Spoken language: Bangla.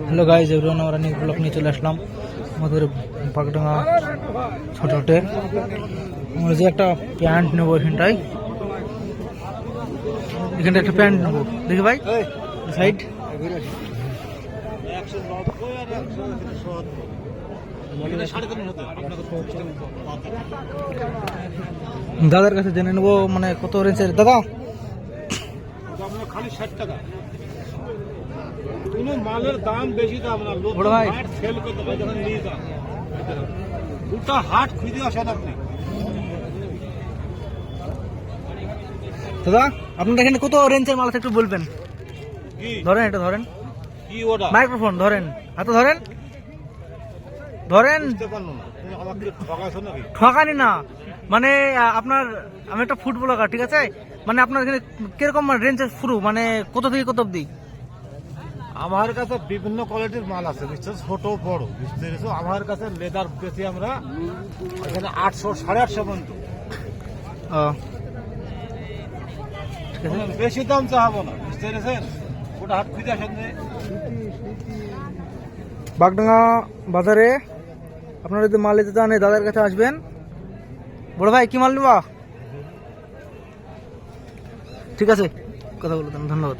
হ্যালো গাইজ এভরিওয়ান, আমরা নিউ ব্লগ নিয়ে চলে আসলাম আমাদের বাগডাঙ্গা ছোট হাটে। আমরা যে একটা প্যান্ট নেবো এখানটায় একটা প্যান্ট নেবো, দেখি ভাই সাইড। দাদার কাছে জেনে নেবো মানে কত রেঞ্জের। দাদা খালি 60 টাকা, কোনো মালের দাম বেশি দাম না, লোক ভাই হাট সেল করতে পারে যখন নিয়ে যান। গোটা হাট খুঁজে আসেন আপনি। দাদা আপনার এখানে কত রেঞ্জের মাল আছে একটু বলবেন? ধরেন, এটা ধরেন, কি ওটা মাইক্রোফোন ধরেন, হাতে ধরেন, ধরেন। বুঝতে পারলো না, তুমি আমাকে ঠকাইছো নাকি? ঠকানি না, মানে আপনার, আমি একটা ফুড ব্লগার, ঠিক আছে? মানে আপনার এখানে কিরকম রেঞ্জের শুরু, মানে কত থেকে কত অব্দি? আমার কাছে বিভিন্ন কোয়ালিটির মাল আছে, বুঝছো, ছোট বড়, বুঝতে পেরেছো? আমার কাছে লেদার বেশি, আমরা এখানে 800 850 পর্যন্ত। ঠিক আছে, বেশি দাম চাহাবো না, বুঝতে পেরেছেন? গোটা হাট খুঁজে আসেন। বাগডাঙ্গা বাজারে আপনারা যদি মাল নিতে চান দাদার কাছে আসবেন। বড় ভাই কি মাল নেবা? ঠিক আছে, কথা বলতেন, ধন্যবাদ।